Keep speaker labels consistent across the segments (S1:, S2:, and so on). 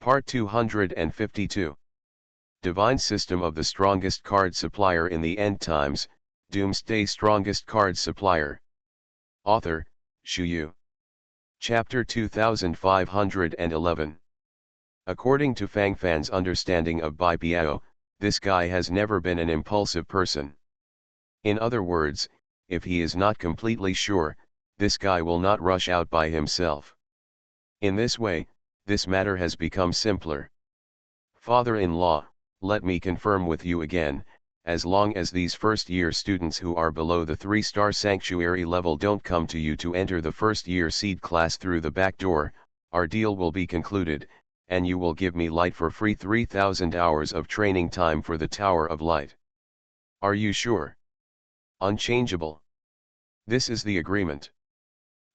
S1: Part 252. Divine System of the Strongest Card Supplier in the End Times, Doomsday Strongest Card Supplier. Author, Shu Yu. Chapter 2511. According to Fang Fan's understanding of Bai Biao, this guy has never been an impulsive person. In other words, if he is not completely sure, this guy will not rush out by himself. In this way, this matter has become simpler. Father-in-law, let me confirm with you again, as long as these first-year students who are below the 3-star sanctuary level don't come to you to enter the first-year seed class through the back door, our deal will be concluded, and you will give me light for free 3,000 hours of training time for the Tower of Light. Are you sure? Unchangeable. This is the agreement.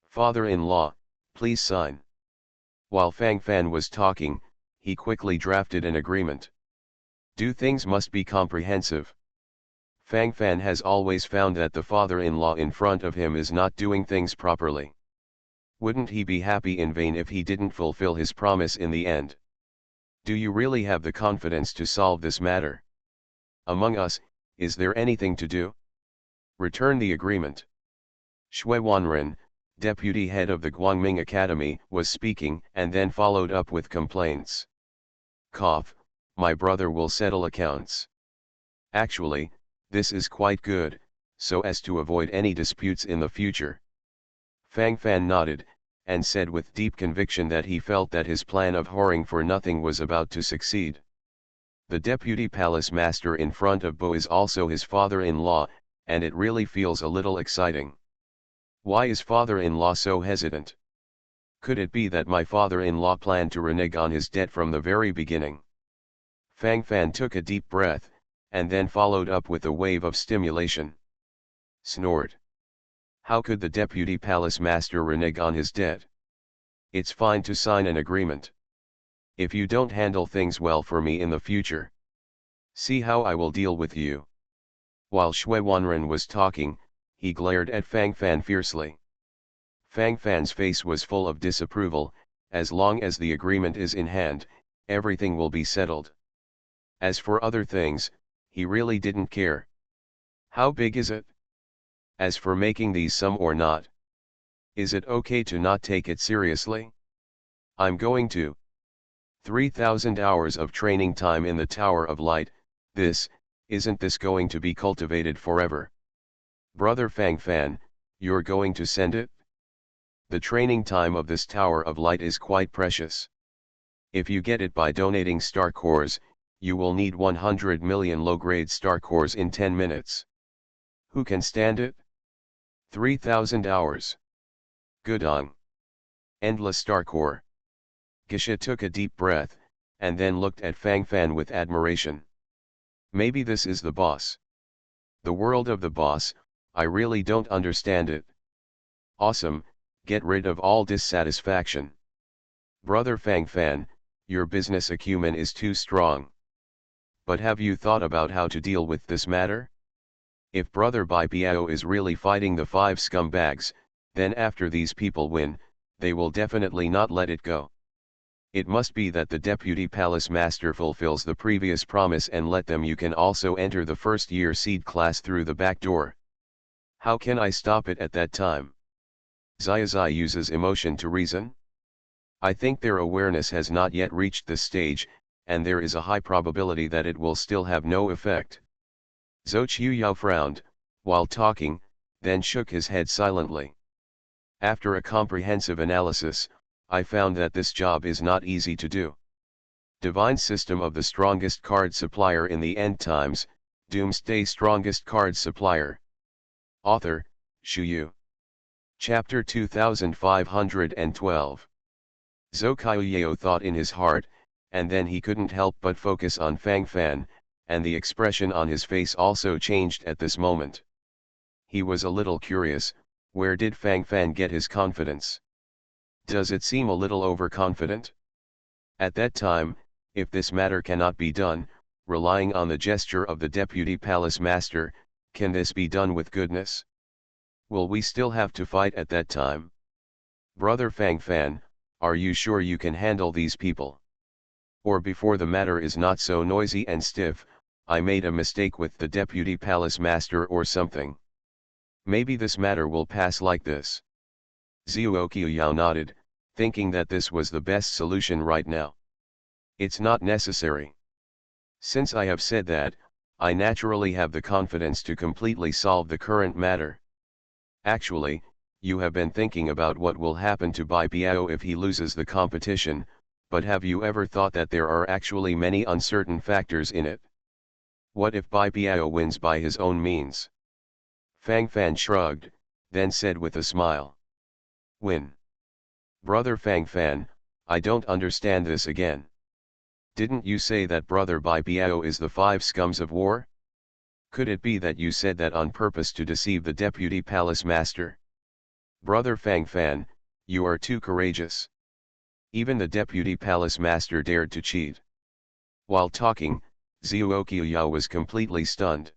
S1: Father-in-law, please sign. While Fang Fan was talking, he quickly drafted an agreement. Do things must be comprehensive. Fang Fan has always found that the father-in-law in front of him is not doing things properly. Wouldn't he be happy in vain if he didn't fulfill his promise in the end? Do you really have the confidence to solve this matter? Among us, is there anything to do? Return the agreement. Shui Wanren, deputy head of the Guangming Academy, was speaking and then followed up with complaints. Cough, my brother will settle accounts. Actually, this is quite good, so as to avoid any disputes in the future. Fang Fan nodded, and said with deep conviction that he felt that his plan of whoring for nothing was about to succeed. The deputy palace master in front of Bo is also his father-in-law, and it really feels a little exciting. Why is father-in-law so hesitant? Could it be that my father-in-law planned to renege on his debt from the very beginning? Fang Fan took a deep breath, and then followed up with a wave of stimulation. Snort. How could the deputy palace master renege on his debt? It's fine to sign an agreement. If you don't handle things well for me in the future, see how I will deal with you. While Shui Wanren was talking, he glared at Fang Fan fiercely. Fang Fan's face was full of disapproval. As long as the agreement is in hand, everything will be settled. As for other things, he really didn't care. How big is it? As for making these sum or not, is it okay to not take it seriously? I'm going to 3,000 hours of training time in the Tower of Light. Isn't this going to be cultivated forever? Brother Fang Fan, you're going to send it? The training time of this Tower of Light is quite precious. If you get it by donating star cores, you will need 100 million low-grade star cores in 10 minutes. Who can stand it? 3,000 hours. Good on. Endless star core. Gisha took a deep breath, and then looked at Fang Fan with admiration. Maybe this is the boss. The world of the boss, I really don't understand it. Awesome, get rid of all dissatisfaction. Brother Fang Fan, your business acumen is too strong. But have you thought about how to deal with this matter? If Brother Bai Biao is really fighting the 5 scumbags, then after these people win, they will definitely not let it go. It must be that the deputy palace master fulfills the previous promise and let them. You can also enter the first-year seed class through the back door. How can I stop it at that time? Zai uses emotion to reason? I think their awareness has not yet reached this stage, and there is a high probability that it will still have no effect. Zhou Qiuyao frowned, while talking, then shook his head silently. After a comprehensive analysis, I found that this job is not easy to do. Divine System of the Strongest Card Supplier in the End Times, Doomsday Strongest Card Supplier. Author, Shu Yu. Chapter 2512. Zhou Qiuyao thought in his heart, and then he couldn't help but focus on Fang Fan, and the expression on his face also changed at this moment. He was a little curious, where did Fang Fan get his confidence? Does it seem a little overconfident? At that time, if this matter cannot be done, relying on the gesture of the deputy palace master, can this be done with goodness? Will we still have to fight at that time? Brother Fang Fan, are you sure you can handle these people? Or before the matter is not so noisy and stiff, I made a mistake with the deputy palace master or something. Maybe this matter will pass like this. Zhuoqiu nodded, thinking that this was the best solution right now. It's not necessary. Since I have said that, I naturally have the confidence to completely solve the current matter. Actually, you have been thinking about what will happen to Bai Biao if he loses the competition, but have you ever thought that there are actually many uncertain factors in it? What if Bai Biao wins by his own means? Fang Fan shrugged, then said with a smile. Win. Brother Fang Fan, I don't understand this again. Didn't you say that Brother Bai Biao is the five scums of war? Could it be that you said that on purpose to deceive the deputy palace master? Brother Fang Fan, you are too courageous. Even the deputy palace master dared to cheat. While talking, Zhuoqiu was completely stunned.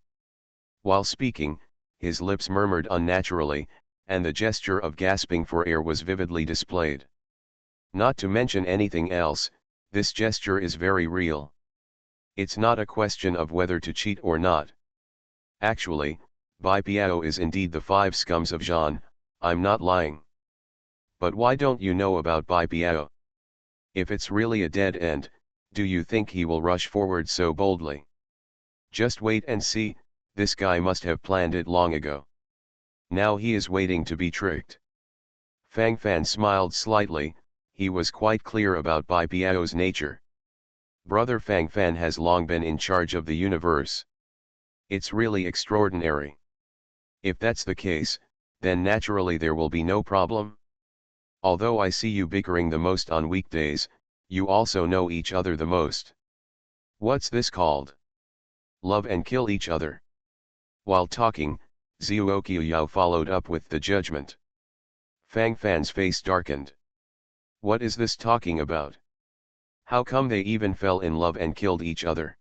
S1: While speaking, his lips murmured unnaturally, and the gesture of gasping for air was vividly displayed. Not to mention anything else, this gesture is very real. It's not a question of whether to cheat or not. Actually, Bai Biao is indeed the five scums of Zhan, I'm not lying. But why don't you know about Bai Biao? If it's really a dead end, do you think he will rush forward so boldly? Just wait and see, this guy must have planned it long ago. Now he is waiting to be tricked. Fang Fan smiled slightly, he was quite clear about Bai Biao's nature. Brother Fang Fan has long been in charge of the universe. It's really extraordinary. If that's the case, then naturally there will be no problem. Although I see you bickering the most on weekdays, you also know each other the most. What's this called? Love and kill each other. While talking, Zhuoqiu followed up with the judgment. Fang Fan's face darkened. What is this talking about? How come they even fell in love and killed each other?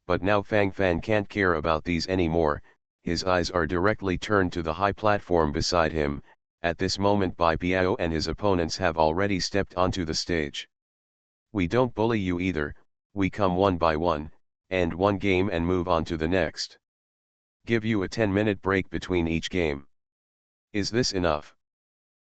S1: But now Fang Fan can't care about these anymore, his eyes are directly turned to the high platform beside him. At this moment Bai Biao and his opponents have already stepped onto the stage. We don't bully you either, we come one by one, end one game and move on to the next. Give you a 10-minute break between each game. Is this enough?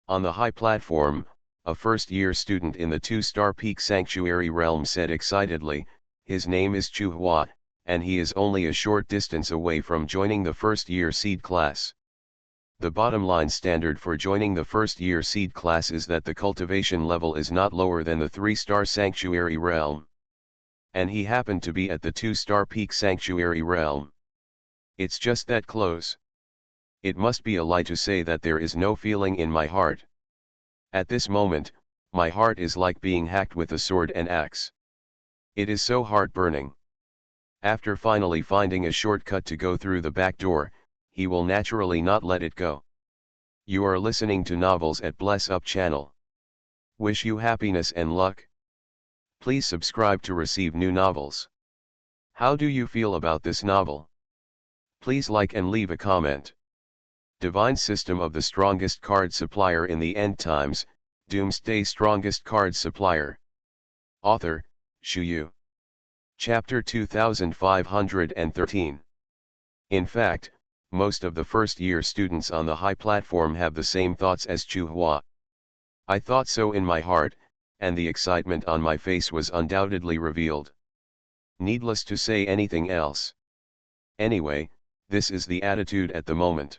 S1: On the high platform, a first-year student in the 2-star Peak Sanctuary realm said excitedly, his name is Chu Hua, and he is only a short distance away from joining the first-year seed class. The bottom line standard for joining the first-year seed class is that the cultivation level is not lower than the 3-star Sanctuary realm. And he happened to be at the 2-star Peak Sanctuary realm. It's just that close. It must be a lie to say that there is no feeling in my heart. At this moment, my heart is like being hacked with a sword and axe. It is so heart-burning. After finally finding a shortcut to go through the back door, he will naturally not let it go. You are listening to Novels at Bless Up channel. Wish you happiness and luck. Please subscribe to receive new novels. How do you feel about this novel? Please like and leave a comment. Divine System of the Strongest Card Supplier in the End Times, Doomsday Strongest Card Supplier. Author, Shu Yu. Chapter 2513. In fact, most of the first-year students on the high platform have the same thoughts as Chu Hua. I thought so in my heart, and the excitement on my face was undoubtedly revealed. Needless to say anything else. Anyway, this is the attitude at the moment.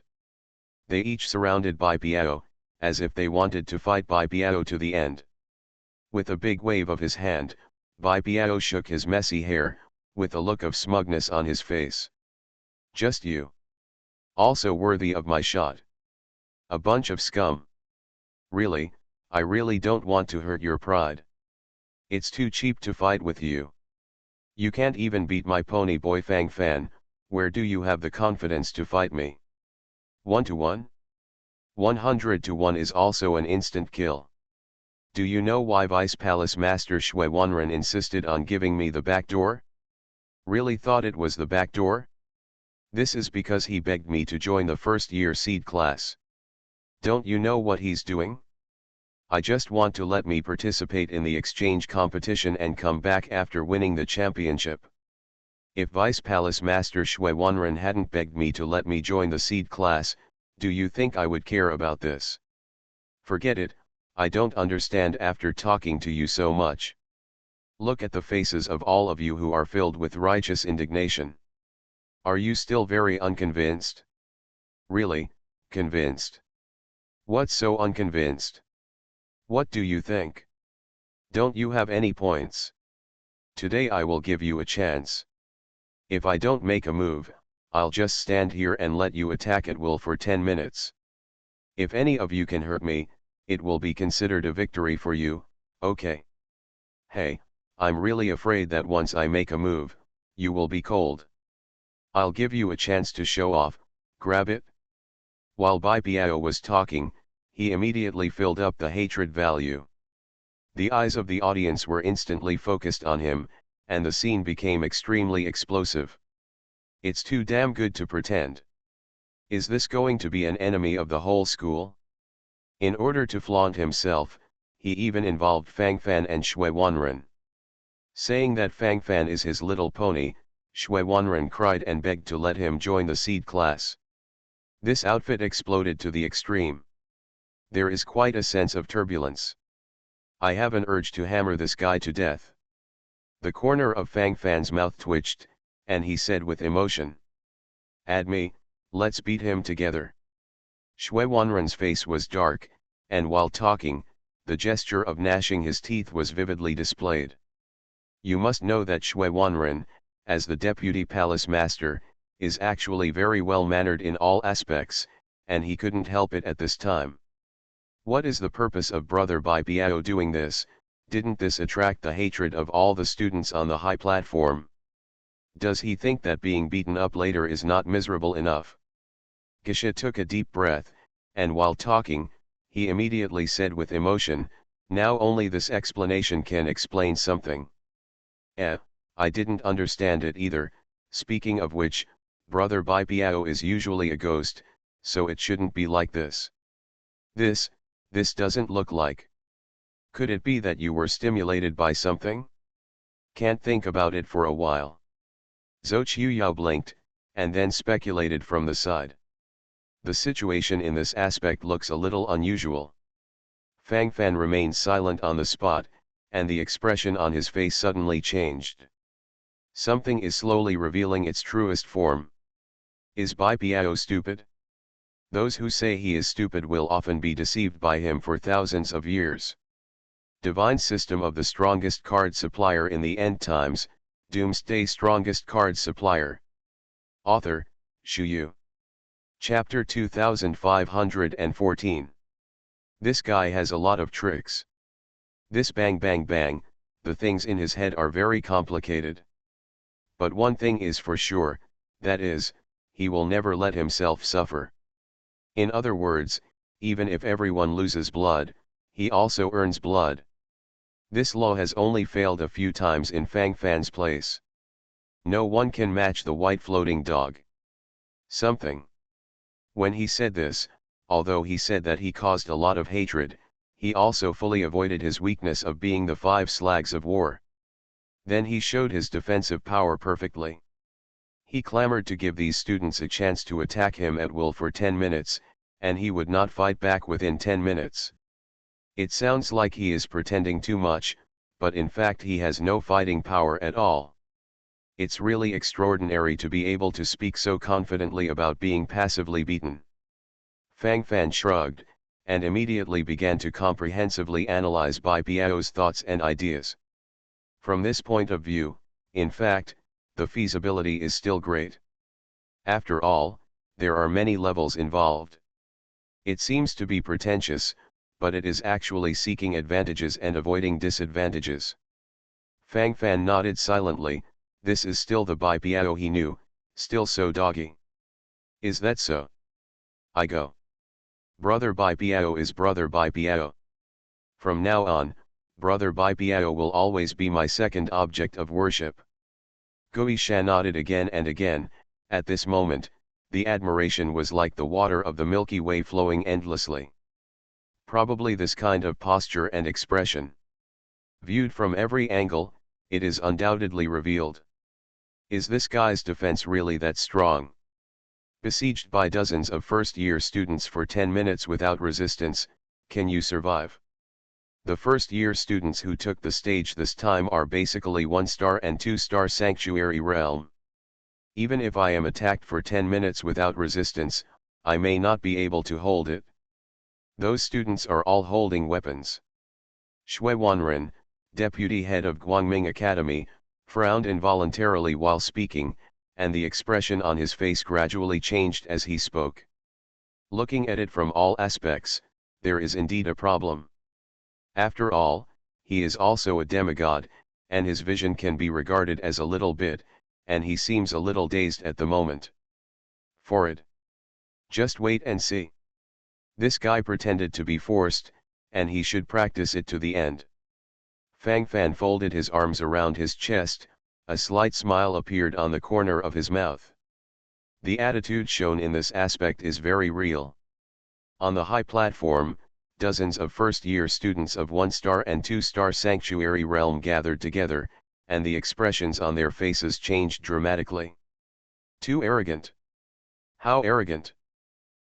S1: They each surrounded Bai Biao, as if they wanted to fight Bai Biao to the end. With a big wave of his hand, Bai Biao shook his messy hair, with a look of smugness on his face. Just you. Also worthy of my shot. A bunch of scum. Really, I really don't want to hurt your pride. It's too cheap to fight with you. You can't even beat my pony boy Fang Fan, where do you have the confidence to fight me? 1-to-1? 100-to-1 is also an instant kill. Do you know why Vice Palace Master Shui Wanren insisted on giving me the back door? Really thought it was the back door? This is because he begged me to join the first-year seed class. Don't you know what he's doing? I just want to let me participate in the exchange competition and come back after winning the championship. If Vice Palace Master Shui Wanren hadn't begged me to let me join the seed class, do you think I would care about this? Forget it, I don't understand after talking to you so much. Look at the faces of all of you who are filled with righteous indignation. Are you still very unconvinced? Really, convinced? What's so unconvinced? What do you think? Don't you have any points? Today I will give you a chance. If I don't make a move, I'll just stand here and let you attack at will for 10 minutes. If any of you can hurt me, it will be considered a victory for you, okay? Hey, I'm really afraid that once I make a move, you will be cold. I'll give you a chance to show off, grab it. While Bai Biao was talking, he immediately filled up the hatred value. The eyes of the audience were instantly focused on him, and the scene became extremely explosive. It's too damn good to pretend. Is this going to be an enemy of the whole school? In order to flaunt himself, he even involved Fang Fan and Shui Wanren. Saying that Fang Fan is his little pony, Shui Wanren cried and begged to let him join the seed class. This outfit exploded to the extreme. There is quite a sense of turbulence. I have an urge to hammer this guy to death. The corner of Fang Fan's mouth twitched, and he said with emotion, "Add me, let's beat him together." Shui Wanren's face was dark, and while talking, the gesture of gnashing his teeth was vividly displayed. You must know that Shui Wanren, as the deputy palace master, is actually very well-mannered in all aspects, and he couldn't help it at this time. What is the purpose of Brother Bai Biao doing this? Didn't this attract the hatred of all the students on the high platform? Does he think that being beaten up later is not miserable enough? Gisha took a deep breath, and while talking, he immediately said with emotion, "Now only this explanation can explain something." I didn't understand it either. Speaking of which, Brother Bai Biao is usually a ghost, so it shouldn't be like this. This doesn't look like. Could it be that you were stimulated by something? Can't think about it for a while. Zhou Qiuyao blinked, and then speculated from the side. The situation in this aspect looks a little unusual. Fang Fan remained silent on the spot, and the expression on his face suddenly changed. Something is slowly revealing its truest form. Is Bai Biao stupid? Those who say he is stupid will often be deceived by him for thousands of years. Divine System of the Strongest Card Supplier in the End Times, Doomsday Strongest Card Supplier. Author, Shu Yu. Chapter 2514. This guy has a lot of tricks. This bang bang bang, the things in his head are very complicated. But one thing is for sure, that is, he will never let himself suffer. In other words, even if everyone loses blood, he also earns blood. This law has only failed a few times in Fang Fan's place. No one can match the white floating dog. Something. When he said this, although he said that he caused a lot of hatred, he also fully avoided his weakness of being the 5 slags of war. Then he showed his defensive power perfectly. He clamored to give these students a chance to attack him at will for 10 minutes, and he would not fight back within 10 minutes. It sounds like he is pretending too much, but in fact he has no fighting power at all. It's really extraordinary to be able to speak so confidently about being passively beaten. Fang Fan shrugged, and immediately began to comprehensively analyze Bai Biao's thoughts and ideas. From this point of view, in fact, the feasibility is still great. After all, there are many levels involved. It seems to be pretentious, but it is actually seeking advantages and avoiding disadvantages. Fang Fan nodded silently. This is still the Bai Biao he knew, still so doggy. Is that so? I go. Brother Bai Biao is Brother Bai Biao. From now on, Brother Bai Biao will always be my second object of worship. Gui Shan nodded again and again. At this moment, the admiration was like the water of the Milky Way flowing endlessly. Probably this kind of posture and expression. Viewed from every angle, it is undoubtedly revealed. Is this guy's defense really that strong? Besieged by dozens of first-year students for 10 minutes without resistance, can you survive? The first-year students who took the stage this time are basically 1-star and 2-star sanctuary realm. Even if I am attacked for 10 minutes without resistance, I may not be able to hold it. Those students are all holding weapons. Shui Wanren, deputy head of Guangming Academy, frowned involuntarily while speaking, and the expression on his face gradually changed as he spoke. Looking at it from all aspects, there is indeed a problem. After all, he is also a demigod, and his vision can be regarded as a little bit, and he seems a little dazed at the moment. For it. Just wait and see. This guy pretended to be forced, and he should practice it to the end. Fang Fan folded his arms around his chest, a slight smile appeared on the corner of his mouth. The attitude shown in this aspect is very real. On the high platform, dozens of first-year students of 1-star and 2-star sanctuary realm gathered together, and the expressions on their faces changed dramatically. Too arrogant. How arrogant?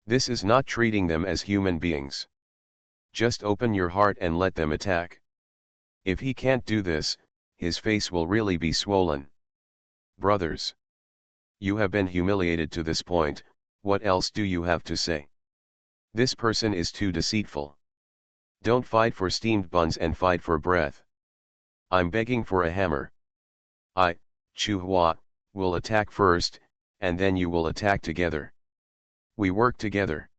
S1: This is not treating them as human beings. Just open your heart and let them attack. If he can't do this, his face will really be swollen. Brothers, you have been humiliated to this point, what else do you have to say? This person is too deceitful. Don't fight for steamed buns and fight for breath. I'm begging for a hammer. I, Chu Hua, will attack first, and then you will attack together. We work together.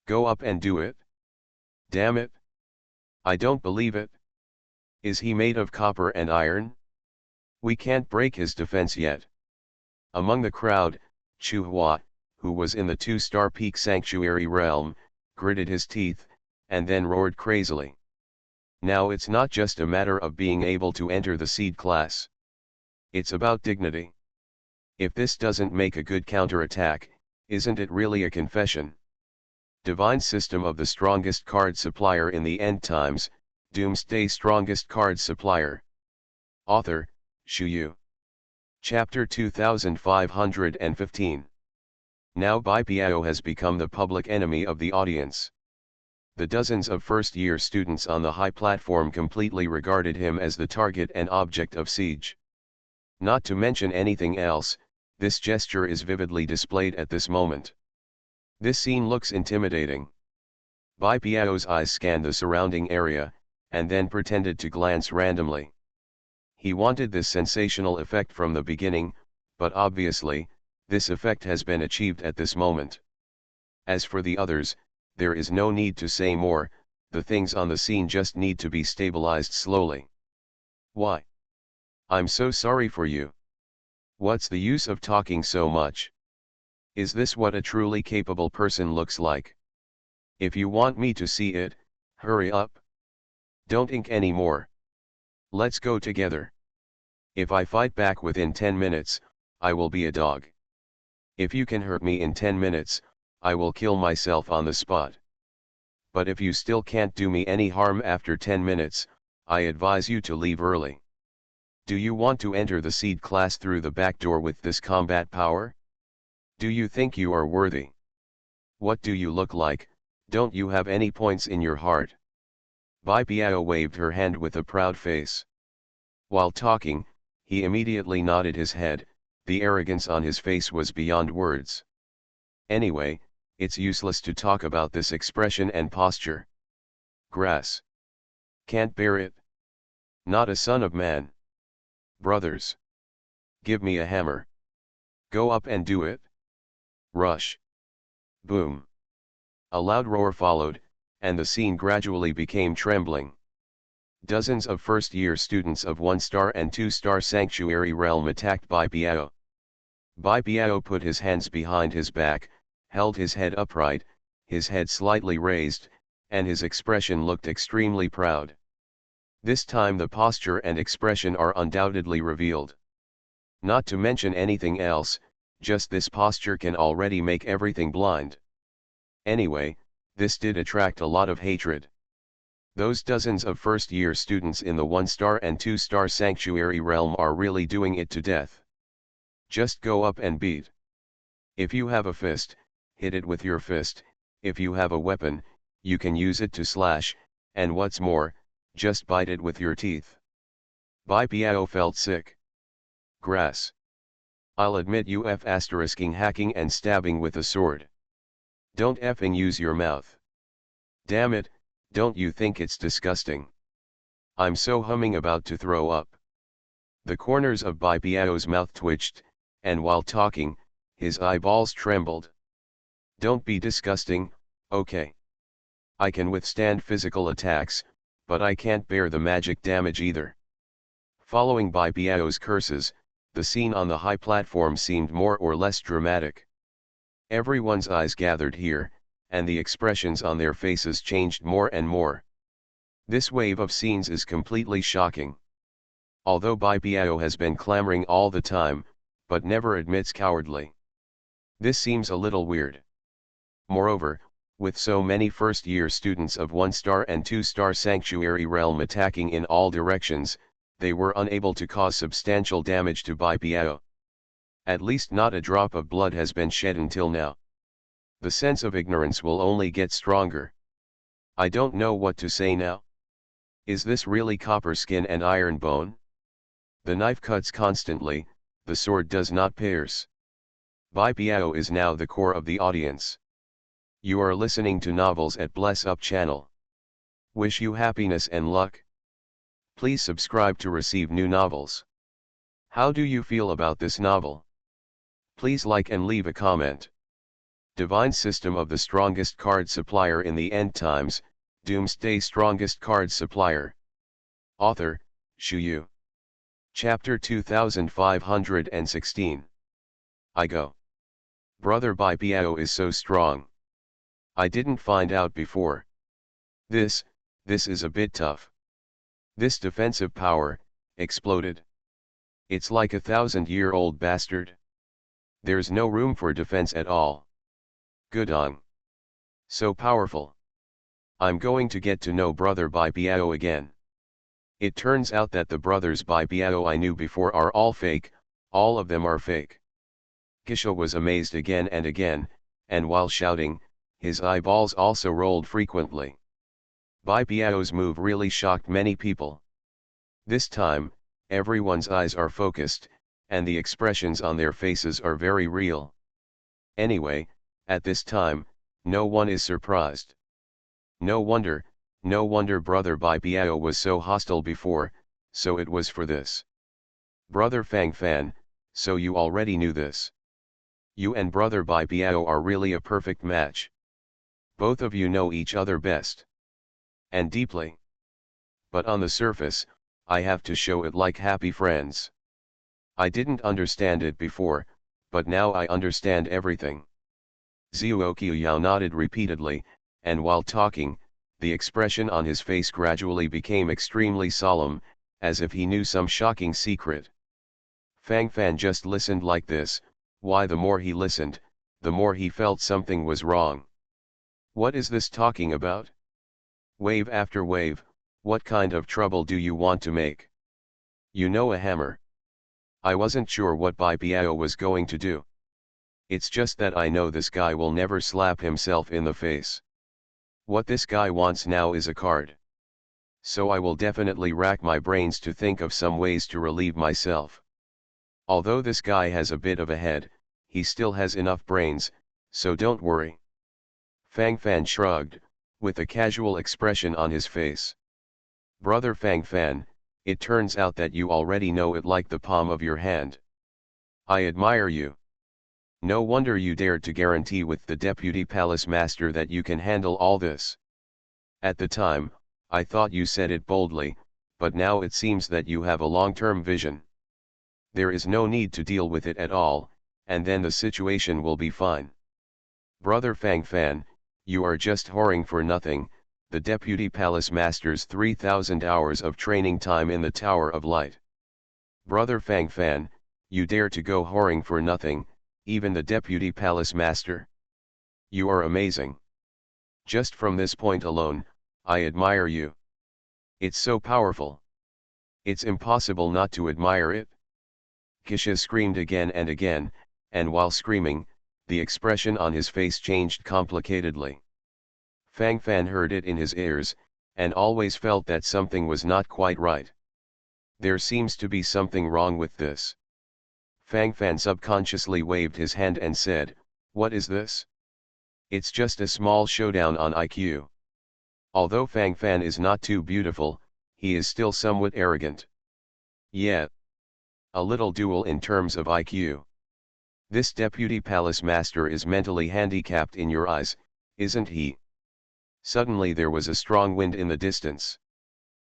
S1: Go up and do it. Damn it. I don't believe it. Is he made of copper and iron? We can't break his defense yet. Among the crowd, Chu Hua, who was in the 2-star peak sanctuary realm, gritted his teeth, and then roared crazily. Now it's not just a matter of being able to enter the seed class. It's about dignity. If this doesn't make a good counterattack, isn't it really a confession? Divine system of the strongest card supplier in the end times, Doomsday strongest card supplier. Author, Shu Yu. Chapter 2515. Now Bai Piao has become the public enemy of the audience. The dozens of first-year students on the high platform completely regarded him as the target and object of siege. Not to mention anything else, this gesture is vividly displayed at this moment. This scene looks intimidating. Bai Piao's eyes scanned the surrounding area, and then pretended to glance randomly. He wanted this sensational effect from the beginning, but obviously, this effect has been achieved at this moment. As for the others, there is no need to say more, the things on the scene just need to be stabilized slowly. Why? I'm so sorry for you. What's the use of talking so much? Is this what a truly capable person looks like? If you want me to see it, hurry up. Don't ink anymore. Let's go together. If I fight back within 10 minutes, I will be a dog. If you can hurt me in 10 minutes, I will kill myself on the spot. But if you still can't do me any harm after 10 minutes, I advise you to leave early. Do you want to enter the seed class through the back door with this combat power? Do you think you are worthy? What do you look like? Don't you have any points in your heart? Bai Piao waved her hand with a proud face. While talking, he immediately nodded his head, the arrogance on his face was beyond words. Anyway, it's useless to talk about this expression and posture. Grass. Can't bear it. Not a son of man. Brothers. Give me a hammer. Go up and do it. Rush. Boom. A loud roar followed, and the scene gradually became trembling. Dozens of first-year students of 1-star and 2-star sanctuary realm attacked Bai Piao. Bai Piao put his hands behind his back, held his head upright, his head slightly raised, and his expression looked extremely proud. This time the posture and expression are undoubtedly revealed. Not to mention anything else, just this posture can already make everything blind. Anyway, This did attract a lot of hatred. Those dozens of first-year students in the 1-star and 2-star sanctuary realm are really doing it to death. Just go up and beat. If you have a fist, hit it with your fist. If you have a weapon, you can use it to slash, and what's more, just bite it with your teeth. Bai Piao felt sick. Grass. I'll admit you f***ing hacking and stabbing with a sword. Don't effing use your mouth. Damn it, don't you think it's disgusting? I'm so humming about to throw up. The corners of Bai Piao's mouth twitched, and while talking, his eyeballs trembled. Don't be disgusting, okay? I can withstand physical attacks, but I can't bear the magic damage either. Following Bai Piao's curses, the scene on the high platform seemed more or less dramatic. Everyone's eyes gathered here, and the expressions on their faces changed more and more. This wave of scenes is completely shocking. Although Bai Piao has been clamoring all the time, but never admits cowardly. This seems a little weird. Moreover, with so many first-year students of 1-star and 2-star sanctuary realm attacking in all directions, they were unable to cause substantial damage to Bai Piao. At least not a drop of blood has been shed until now. The sense of ignorance will only get stronger. I don't know what to say now. Is this really copper skin and iron bone? The knife cuts constantly, the sword does not pierce. Bai Piao is now the core of the audience. You are listening to Novels at Bless Up channel. Wish you happiness and luck. Please subscribe to receive new novels. How do you feel about this novel? Please like and leave a comment. Divine System of the Strongest Card Supplier in the End Times, Doomsday Strongest Card Supplier. Author, Shu Yu. Chapter 2516. I go. Brother Bai Piao is so strong. I didn't find out before. This is a bit tough. This defensive power, exploded. It's like 1,000-year-old bastard. There's no room for defense at all. Gudong. So powerful. I'm going to get to know Brother Bai Piao again. It turns out that the brothers Bai Piao I knew before are all fake, all of them are fake. Gisha was amazed again and again, and while shouting, his eyeballs also rolled frequently. Bai Piao's move really shocked many people. This time, everyone's eyes are focused, and the expressions on their faces are very real. Anyway, at this time, no one is surprised. No wonder Brother Bai Piao was so hostile before, so it was for this. Brother Fang Fan, so you already knew this. You and Brother Bai Piao are really a perfect match. Both of you know each other best. And deeply. But on the surface, I have to show it like happy friends. I didn't understand it before, but now I understand everything. Zhuo Yao nodded repeatedly, and while talking, the expression on his face gradually became extremely solemn, as if he knew some shocking secret. Fang Fan just listened like this. Why, the more he listened, the more he felt something was wrong. What is this talking about? Wave after wave, what kind of trouble do you want to make? You know, a hammer. I wasn't sure what Bai Piao was going to do. It's just that I know this guy will never slap himself in the face. What this guy wants now is a card. So I will definitely rack my brains to think of some ways to relieve myself. Although this guy has a bit of a head, he still has enough brains, so don't worry. Fang Fan shrugged, with a casual expression on his face. Brother Fang Fan, it turns out that you already know it like the palm of your hand. I admire you. No wonder you dared to guarantee with the Deputy Palace Master that you can handle all this. At the time, I thought you said it boldly, but now it seems that you have a long-term vision. There is no need to deal with it at all, and then the situation will be fine. Brother Fang Fan, you are just whoring for nothing, the Deputy Palace Master's 3,000 hours of training time in the Tower of Light. Brother Fang Fan, you dare to go whoring for nothing, even the Deputy Palace Master? You are amazing. Just from this point alone, I admire you. It's so powerful. It's impossible not to admire it. Kisha screamed again and again, and while screaming, the expression on his face changed complicatedly. Fang Fan heard it in his ears, and always felt that something was not quite right. There seems to be something wrong with this. Fang Fan subconsciously waved his hand and said, "What is this?" "It's just a small showdown on IQ." Although Fang Fan is not too beautiful, he is still somewhat arrogant. Yeah. A little duel in terms of IQ. This deputy palace master is mentally handicapped in your eyes, isn't he? Suddenly there was a strong wind in the distance.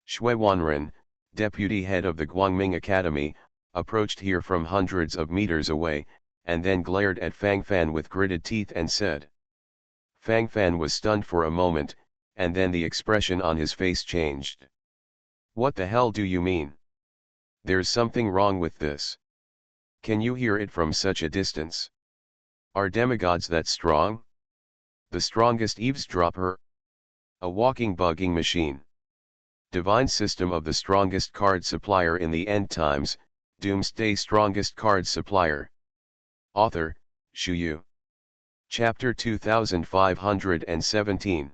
S1: Shui Wanren, deputy head of the Guangming Academy, approached here from hundreds of meters away, and then glared at Fang Fan with gritted teeth and said. Fang Fan was stunned for a moment, and then the expression on his face changed. "What the hell do you mean? There's something wrong with this. Can you hear it from such a distance? Are demigods that strong? The strongest eavesdropper? A walking bugging machine. Divine system of the strongest card supplier in the end times, Doomsday strongest card supplier." Author, Shu Yu. Chapter 2517.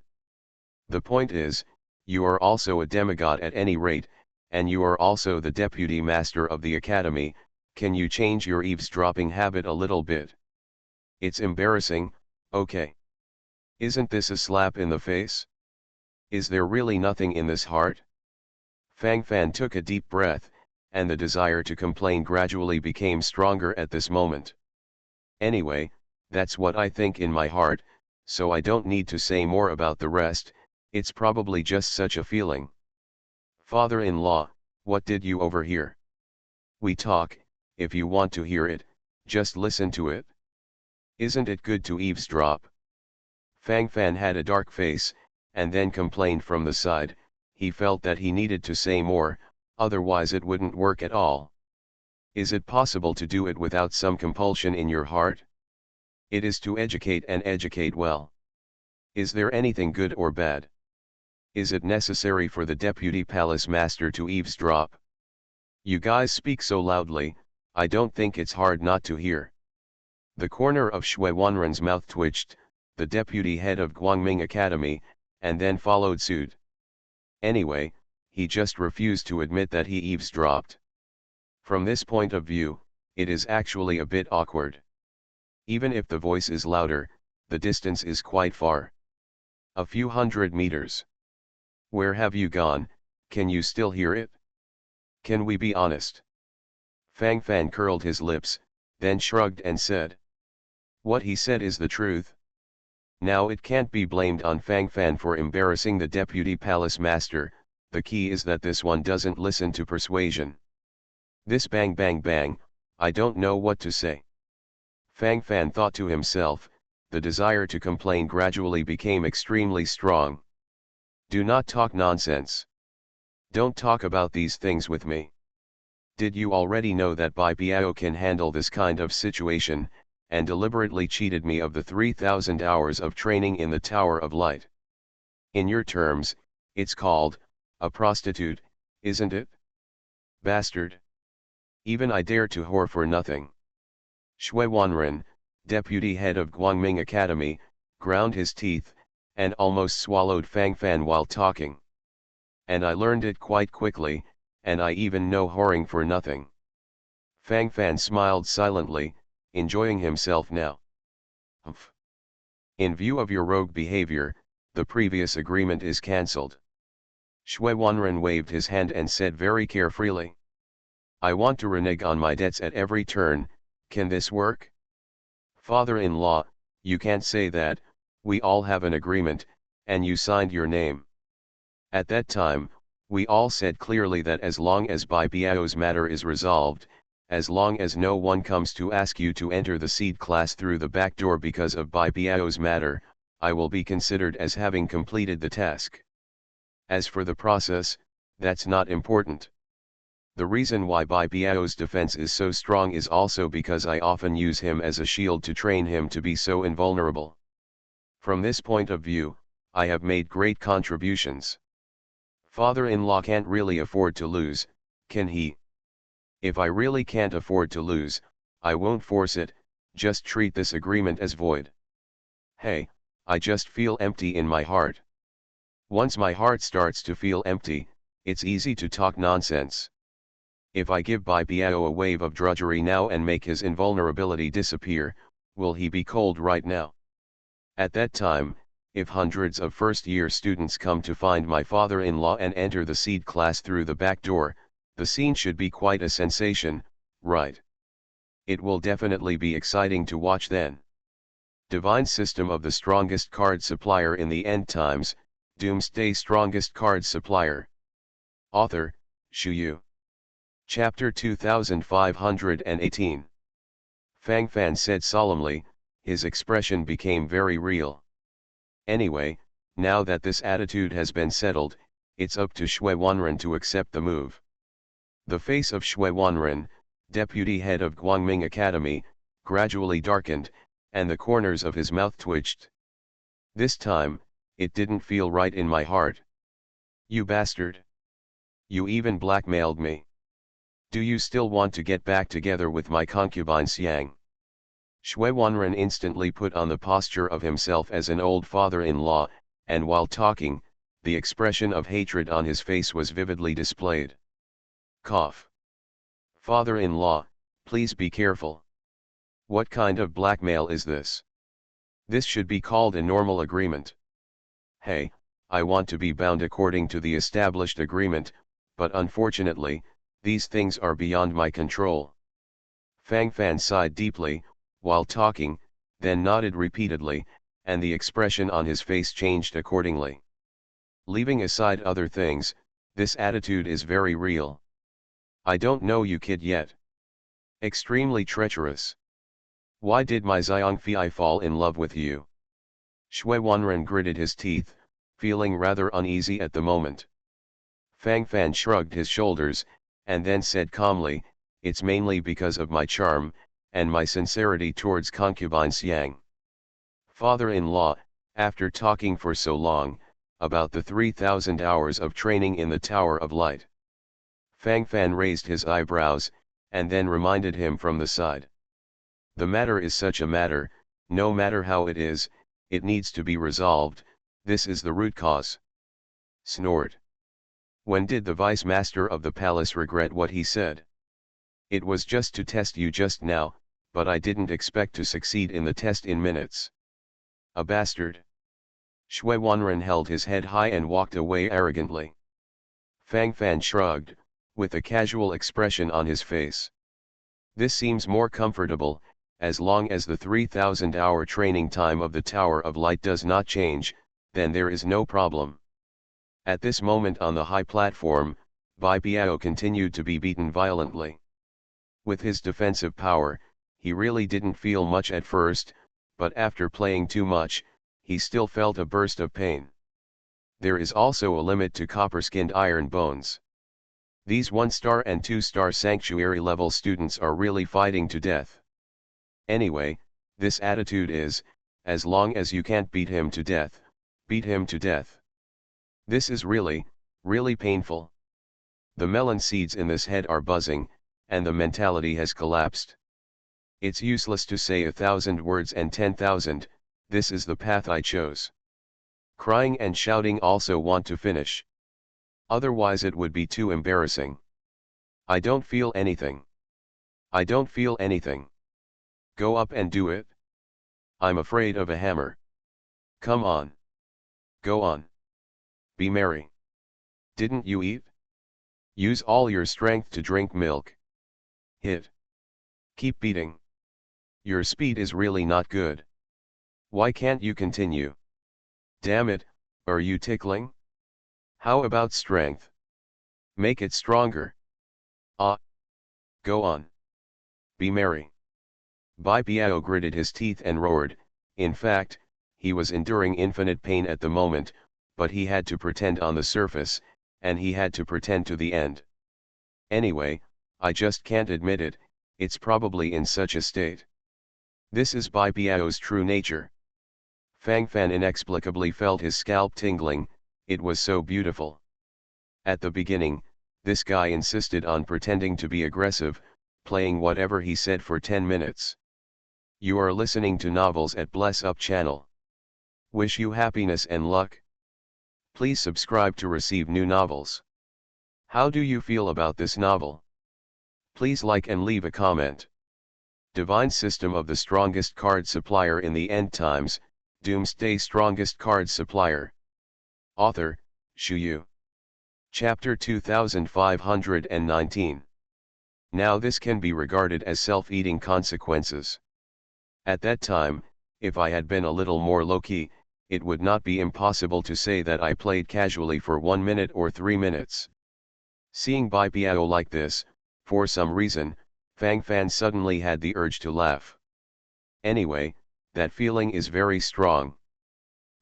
S1: The point is, you are also a demigod at any rate, and you are also the deputy master of the academy. Can you change your eavesdropping habit a little bit? It's embarrassing, okay. Isn't this a slap in the face? Is there really nothing in this heart? Fang Fan took a deep breath, and the desire to complain gradually became stronger at this moment. Anyway, that's what I think in my heart, so I don't need to say more about the rest. It's probably just such a feeling. Father-in-law, what did you overhear? We talk, if you want to hear it, just listen to it. Isn't it good to eavesdrop? Fang Fan had a dark face, and then complained from the side. He felt that he needed to say more, otherwise it wouldn't work at all. Is it possible to do it without some compulsion in your heart? It is to educate and educate well. Is there anything good or bad? Is it necessary for the deputy palace master to eavesdrop? You guys speak so loudly, I don't think it's hard not to hear. The corner of Shui Wanren's mouth twitched, the deputy head of Guangming Academy, and then followed suit. Anyway, he just refused to admit that he eavesdropped. From this point of view, it is actually a bit awkward. Even if the voice is louder, the distance is quite far. A few hundred meters. Where have you gone? Can you still hear it? Can we be honest? Fang Fan curled his lips, then shrugged and said. What he said is the truth. Now it can't be blamed on Fang Fan for embarrassing the deputy palace master. The key is that this one doesn't listen to persuasion. This bang bang bang, I don't know what to say. Fang Fan thought to himself, the desire to complain gradually became extremely strong. Do not talk nonsense. Don't talk about these things with me. Did you already know that Bai Biao can handle this kind of situation, and deliberately cheated me of the 3,000 hours of training in the Tower of Light? In your terms, it's called, a prostitute, isn't it? Bastard. Even I dare to whore for nothing. Shui Wanren, deputy head of Guangming Academy, ground his teeth, and almost swallowed Fang Fan while talking. And I learned it quite quickly, and I even know whoring for nothing. Fang Fan smiled silently, enjoying himself now. Humph. In view of your rogue behavior, the previous agreement is cancelled. Shui Wanren waved his hand and said very carefreely. I want to renege on my debts at every turn. Can this work? Father-in-law, you can't say that. We all have an agreement, and you signed your name. At that time, we all said clearly that as long as Bai Biao's matter is resolved, as long as no one comes to ask you to enter the seed class through the back door because of Bai Biao's matter, I will be considered as having completed the task. As for the process, that's not important. The reason why Bai Biao's defense is so strong is also because I often use him as a shield to train him to be so invulnerable. From this point of view, I have made great contributions. Father-in-law can't really afford to lose, can he? If I really can't afford to lose, I won't force it, just treat this agreement as void. Hey, I just feel empty in my heart. Once my heart starts to feel empty, it's easy to talk nonsense. If I give Biao a wave of drudgery now and make his invulnerability disappear, will he be cold right now? At that time, if hundreds of first-year students come to find my father-in-law and enter the seed class through the back door, the scene should be quite a sensation, right? It will definitely be exciting to watch then. Divine System of the Strongest Card Supplier in the End Times, Doomsday Strongest Card Supplier. Author, Shu Yu. Chapter 2518. Fang Fan said solemnly, his expression became very real. Anyway, now that this attitude has been settled, it's up to Shui Wanren to accept the move. The face of Shui Wanren, deputy head of Guangming Academy, gradually darkened, and the corners of his mouth twitched. This time, it didn't feel right in my heart. You bastard! You even blackmailed me. Do you still want to get back together with my concubine Xiang? Shui Wanren instantly put on the posture of himself as an old father-in-law, and while talking, the expression of hatred on his face was vividly displayed. Cough. Father-in-law, please be careful. What kind of blackmail is this? This should be called a normal agreement. Hey, I want to be bound according to the established agreement, but unfortunately, these things are beyond my control. Fang Fan sighed deeply, while talking, then nodded repeatedly, and the expression on his face changed accordingly. Leaving aside other things, this attitude is very real. I don't know you kid yet. Extremely treacherous. Why did my Xiangfei fall in love with you? Shui Wanren gritted his teeth, feeling rather uneasy at the moment. Fang Fan shrugged his shoulders, and then said calmly, it's mainly because of my charm, and my sincerity towards concubine Xiang. Father-in-law, after talking for so long, about the 3,000 hours of training in the Tower of Light. Fang Fan raised his eyebrows, and then reminded him from the side. The matter is such a matter, no matter how it is, it needs to be resolved, this is the root cause. Snort. When did the vice master of the palace regret what he said? It was just to test you just now, but I didn't expect to succeed in the test in minutes. A bastard. Shui Wanren held his head high and walked away arrogantly. Fang Fan shrugged, with a casual expression on his face. This seems more comfortable, as long as the 3,000-hour training time of the Tower of Light does not change, then there is no problem. At this moment on the high platform, Bai Biao continued to be beaten violently. With his defensive power, he really didn't feel much at first, but after playing too much, he still felt a burst of pain. There is also a limit to copper-skinned iron bones. These 1-star and 2-star sanctuary level students are really fighting to death. Anyway, this attitude is, as long as you can't beat him to death, beat him to death. This is really, really painful. The melon seeds in this head are buzzing, and the mentality has collapsed. It's useless to say 1,000 words and 10,000, this is the path I chose. Crying and shouting also want to finish. Otherwise it would be too embarrassing. I don't feel anything. I don't feel anything. Go up and do it. I'm afraid of a hammer. Come on. Go on. Be merry. Didn't you eat? Use all your strength to drink milk. Hit. Keep beating. Your speed is really not good. Why can't you continue? Damn it, are you tickling? How about strength? Make it stronger. Ah. Go on. Be merry. Bai Biao gritted his teeth and roared. In fact, he was enduring infinite pain at the moment, but he had to pretend on the surface, and he had to pretend to the end. Anyway, I just can't admit it, it's probably in such a state. This is Bai Biao's true nature. Fang Fan inexplicably felt his scalp tingling, it was so beautiful. At the beginning, this guy insisted on pretending to be aggressive, playing whatever he said for 10 minutes. You are listening to Novels at Bless Up channel. Wish you happiness and luck. Please subscribe to receive new novels. How do you feel about this novel? Please like and leave a comment. Divine System of the Strongest Card Supplier in the End Times, Doomsday Strongest Card Supplier. Author, Shu Yu. Chapter 2519. Now this can be regarded as self-eating consequences. At that time, if I had been a little more low-key, it would not be impossible to say that I played casually for 1 minute or 3 minutes. Seeing Bai Biao like this, for some reason, Fang Fan suddenly had the urge to laugh. Anyway, that feeling is very strong.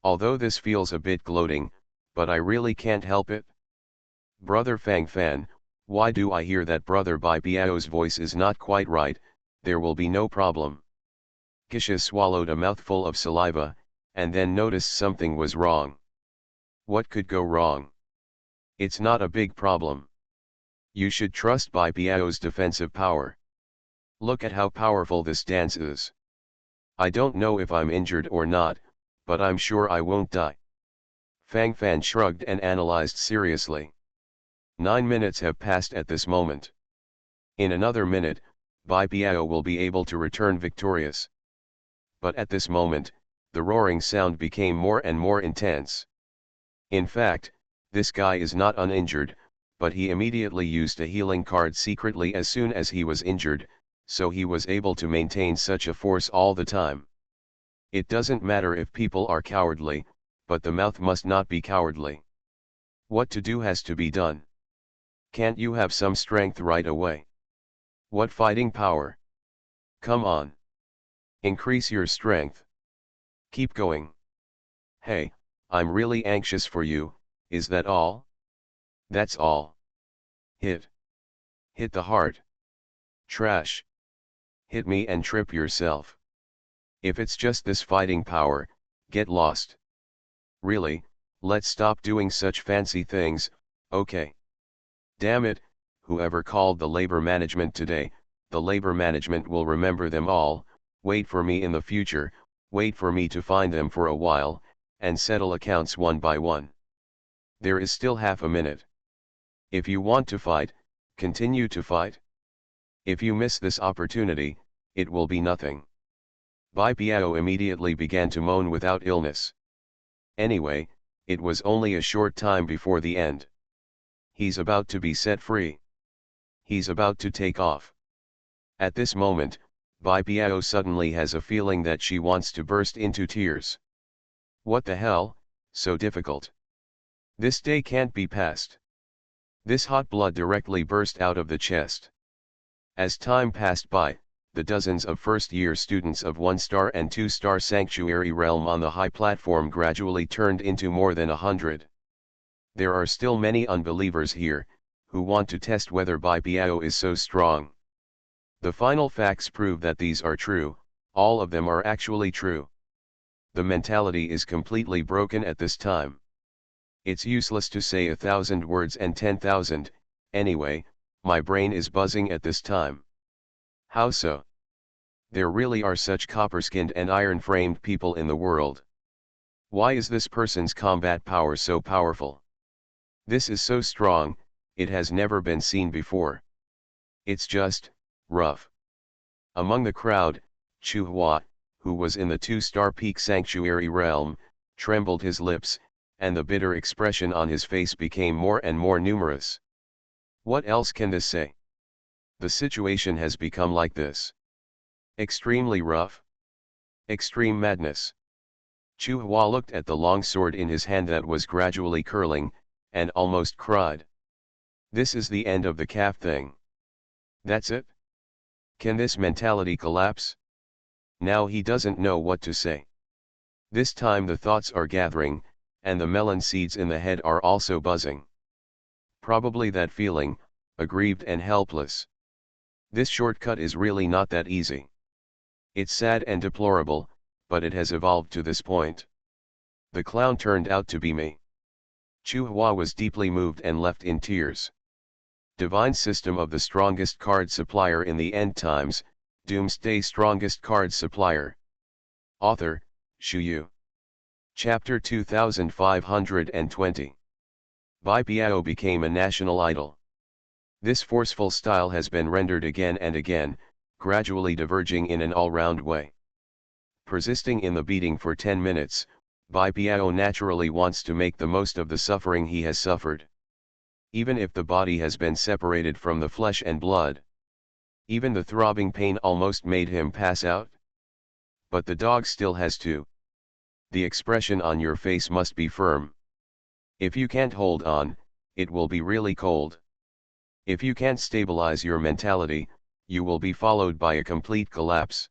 S1: Although this feels a bit gloating, but I really can't help it. Brother Fang Fan, why do I hear that Brother Bai Biao's voice is not quite right? There will be no problem. Gisha swallowed a mouthful of saliva, and then noticed something was wrong. What could go wrong? It's not a big problem. You should trust Bai Biao's defensive power. Look at how powerful this dance is. I don't know if I'm injured or not, but I'm sure I won't die. Fang Fan shrugged and analyzed seriously. 9 minutes have passed at this moment. In another minute, Bai Biao will be able to return victorious. But at this moment, the roaring sound became more and more intense. In fact, this guy is not uninjured, but he immediately used a healing card secretly as soon as he was injured, so he was able to maintain such a force all the time. It doesn't matter if people are cowardly, but the mouth must not be cowardly. What to do has to be done. Can't you have some strength right away? What fighting power? Come on. Increase your strength. Keep going. Hey, I'm really anxious for you, is that all? That's all. Hit. Hit the heart. Trash. Hit me and trip yourself. If it's just this fighting power, get lost. Really, let's stop doing such fancy things, okay? Damn it, whoever called the labor management today, the labor management will remember them all. Wait for me in the future, wait for me to find them for a while, and settle accounts one by one. There is still half a minute. If you want to fight, continue to fight. If you miss this opportunity, it will be nothing. Bai Biao immediately began to moan without illness. Anyway, it was only a short time before the end. He's about to be set free. He's about to take off. At this moment, Bai Biao suddenly has a feeling that she wants to burst into tears. What the hell, so difficult? This day can't be passed. This hot blood directly burst out of the chest. As time passed by, the dozens of first-year students of 1-star and 2-star Sanctuary Realm on the high platform gradually turned into more than 100. There are still many unbelievers here, who want to test whether Bai Biao is so strong. The final facts prove that these are true, all of them are actually true. The mentality is completely broken at this time. It's useless to say 1,000 words and 10,000, anyway, my brain is buzzing at this time. How so? There really are such copper-skinned and iron-framed people in the world. Why is this person's combat power so powerful? This is so strong, it has never been seen before. It's just rough. Among the crowd, Chu Hua, who was in the 2-star peak Sanctuary Realm, trembled his lips, and the bitter expression on his face became more and more numerous. What else can this say? The situation has become like this. Extremely rough. Extreme madness. Chu Hua looked at the long sword in his hand that was gradually curling, and almost cried. This is the end of the calf thing. That's it? Can this mentality collapse? Now he doesn't know what to say. This time the thoughts are gathering, and the melon seeds in the head are also buzzing. Probably that feeling, aggrieved and helpless. This shortcut is really not that easy. It's sad and deplorable, but it has evolved to this point. The clown turned out to be me. Chu Hua was deeply moved and left in tears. Divine System of the Strongest Card Supplier in the End Times, Doomsday Strongest Card Supplier. Author, Shu Yu. Chapter 2520. Bai Biao became a national idol. This forceful style has been rendered again and again, gradually diverging in an all-round way. Persisting in the beating for 10 minutes, Bai Biao naturally wants to make the most of the suffering he has suffered. Even if the body has been separated from the flesh and blood. Even the throbbing pain almost made him pass out. But the dog still has to. The expression on your face must be firm. If you can't hold on, it will be really cold. If you can't stabilize your mentality, you will be followed by a complete collapse.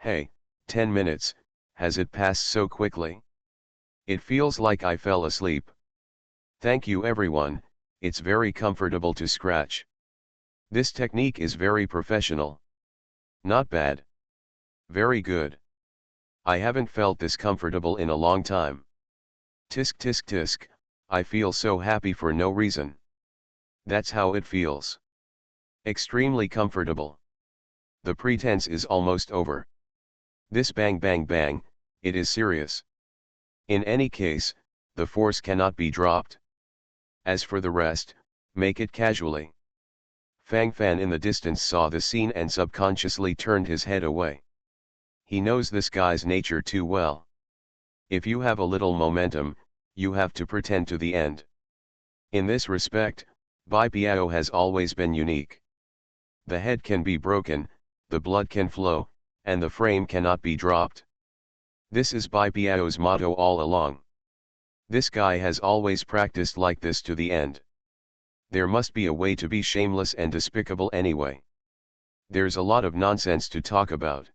S1: Hey, 10 minutes, has it passed so quickly? It feels like I fell asleep. Thank you everyone, it's very comfortable to scratch. This technique is very professional. Not bad. Very good. I haven't felt this comfortable in a long time. Tisk tisk tisk, I feel so happy for no reason. That's how it feels. Extremely comfortable. The pretense is almost over. This bang bang bang, it is serious. In any case, the force cannot be dropped. As for the rest, make it casually. Fang Fan in the distance saw the scene and subconsciously turned his head away. He knows this guy's nature too well. If you have a little momentum, you have to pretend to the end. In this respect, Bai Biao has always been unique. The head can be broken, the blood can flow, and the frame cannot be dropped. This is Bai Biao's motto all along. This guy has always practiced like this to the end. There must be a way to be shameless and despicable anyway. There's a lot of nonsense to talk about.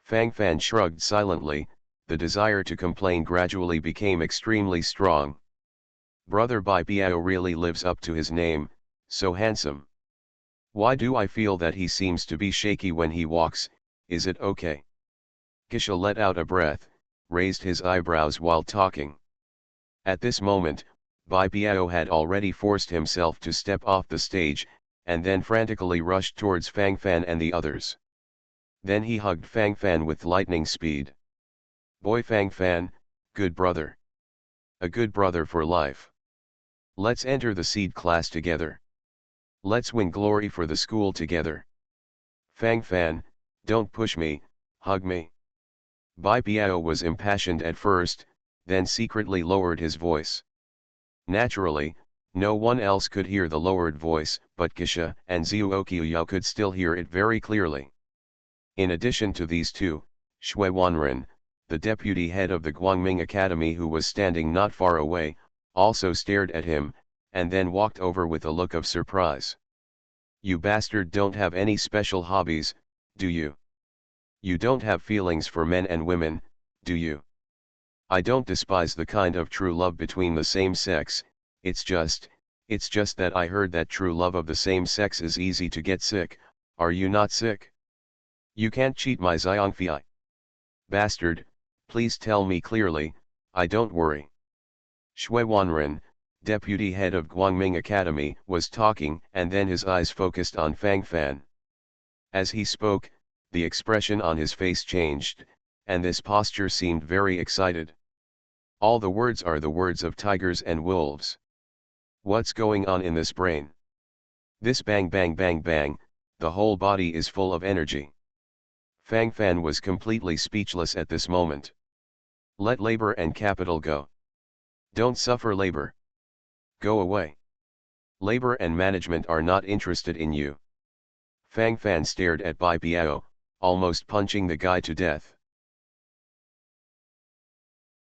S1: Fang Fan shrugged silently, the desire to complain gradually became extremely strong. Brother Bai Biao really lives up to his name, so handsome. Why do I feel that he seems to be shaky when he walks, is it okay? Gisha let out a breath, raised his eyebrows while talking. At this moment, Bai Biao had already forced himself to step off the stage, and then frantically rushed towards Fang Fan and the others. Then he hugged Fang Fan with lightning speed. Boy Fang Fan, good brother. A good brother for life. Let's enter the seed class together. Let's win glory for the school together. Fang Fan, don't push me, hug me. Bai Biao was impassioned at first, then secretly lowered his voice. Naturally, no one else could hear the lowered voice, but Gisha and Zhuoqiuyao could still hear it very clearly. In addition to these two, Shui Wanren, the deputy head of the Guangming Academy who was standing not far away, also stared at him, and then walked over with a look of surprise. You bastard don't have any special hobbies, do you? You don't have feelings for men and women, do you? I don't despise the kind of true love between the same sex, it's just that I heard that true love of the same sex is easy to get sick. Are you not sick? You can't cheat my Xiangfei. Bastard, please tell me clearly, I don't worry. Shui Wanren, deputy head of Guangming Academy, was talking and then his eyes focused on Fang Fan. As he spoke, the expression on his face changed, and this posture seemed very excited. All the words are the words of tigers and wolves. What's going on in this brain? This bang bang bang bang, the whole body is full of energy. Fang Fan was completely speechless at this moment. Let labor and capital go. Don't suffer labor. Go away. Labor and management are not interested in you. Fang Fan stared at Bai Biao, almost punching the guy to death.